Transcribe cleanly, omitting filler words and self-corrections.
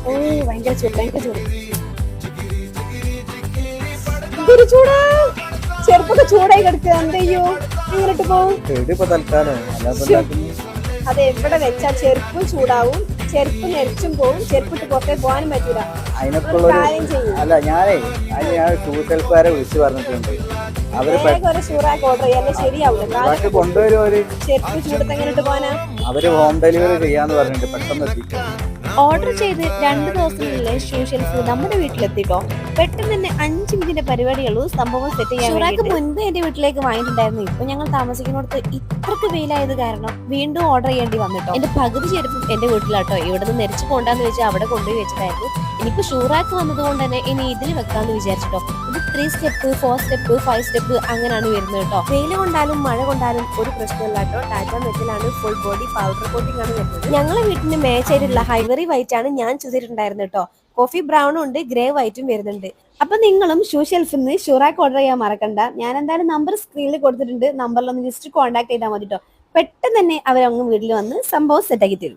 ഓ ഭയങ്കര ചൂട്, ഭയങ്കര ചൂട്. എന്തൊരു ചൂടാ, ചെറുപ്പൊക്കെ ചൂടായി കിടക്കുക. എന്തെയ്യോ ഇങ്ങോട്ട് പോവും. അതെ, എവിടെ വെച്ചാ ചെരുപ്പും ചൂടാവും, ചെരുപ്പ് നെരിച്ചും പോവും, ചെരുപ്പിട്ട് പുറത്തേ പോകാനും പറ്റൂല. കാര്യം ചെയ്യും. അല്ല ഞാനേ ഞാൻ ഷൂസെൽക്കാരെ വിളിച്ചു പറഞ്ഞിട്ടുണ്ട്. ഒരു ഷൂറാക്ക് ഓർഡർ ചെയ്യാൻ ശരിയാവില്ല. കൊണ്ടുവരും. ചെരുപ്പ് ചൂടത്ത് എങ്ങനെട്ട് പോകാനാ? അവര് ഹോം ഡെലിവറി ചെയ്യാന്ന് പറഞ്ഞിട്ട് പെട്ടെന്ന് എത്തിക്കും. ഓർഡർ ചെയ്ത് 2 ദിവസത്തിനുള്ളിൽ ഷൂ ഷെൽഫ് നമ്മുടെ വീട്ടിലെത്തിട്ടോ. പെട്ടെന്ന് തന്നെ 5 മിനിറ്റിന്റെ പരിപാടിയുള്ളൂ സംഭവം സെറ്റ് ചെയ്യാൻ. ഷൂറാക്ക് മുൻപ് എന്റെ വീട്ടിലേക്ക് വാങ്ങിയിട്ടുണ്ടായിരുന്നു. ഇപ്പൊ ഞങ്ങൾ താമസിക്കുന്നിടത്ത് ഇത്രക്ക് വെയിലായത് കാരണം വീണ്ടും ഓർഡർ ചെയ്യേണ്ടി വന്നിട്ടോ. എന്റെ പകുതി ചെരുപ്പും എന്റെ വീട്ടിലാട്ടോ. ഇവിടെ നിന്ന് നെരിച്ചു പോണ്ടാന്ന് വെച്ചാൽ അവിടെ കൊണ്ടുപോയി വെച്ചിട്ടായിരുന്നു. ഇനിയിപ്പോ ഷൂറാക്ക് വന്നത് കൊണ്ട് തന്നെ ഇനി ഇതിൽ വെക്കാന്ന് വിചാരിച്ചിട്ടോ. ഇത് 3 സ്റ്റെപ്പ് 4 സ്റ്റെപ്പ് 5 സ്റ്റെപ്പ് അങ്ങനെയാണ് വരുന്നത് കേട്ടോ. വെയിൽ കൊണ്ടാലും മഴ കൊണ്ടാലും ഒരു പ്രശ്നമില്ല കേട്ടോ. ടാറ്റ മെറ്റലാണ് ഫുൾ ബോഡി പൗഡർ കോട്ടിംഗ് ആണ് വരുന്നത്. ഞങ്ങളെ വീട്ടിന് മേച്ചായിട്ടുള്ള ഹൈവറി വൈറ്റ് ആണ് ഞാൻ ചെയ്തിട്ടുണ്ടായിരുന്നത് കേട്ടോ. കോഫി ബ്രൗണും ഉണ്ട്, ഗ്രേ വൈറ്റും വരുന്നുണ്ട്. അപ്പൊ നിങ്ങളും ഷൂ ഷെൽഫിൽ നിന്ന് ഷൂറാക്ക് ഓർഡർ ചെയ്യാൻ മറക്കണ്ട. ഞാൻ എന്തായാലും നമ്പർ സ്ക്രീനിൽ കൊടുത്തിട്ടുണ്ട്. നമ്പറിലൊന്ന് ജസ്റ്റ് കോൺടാക്ട് ചെയ്താൽ മതി കേട്ടോ. പെട്ടെന്ന് തന്നെ അവരങ്ങ് വീട്ടിൽ വന്ന് സംഭവം സെറ്റാക്കി തരും.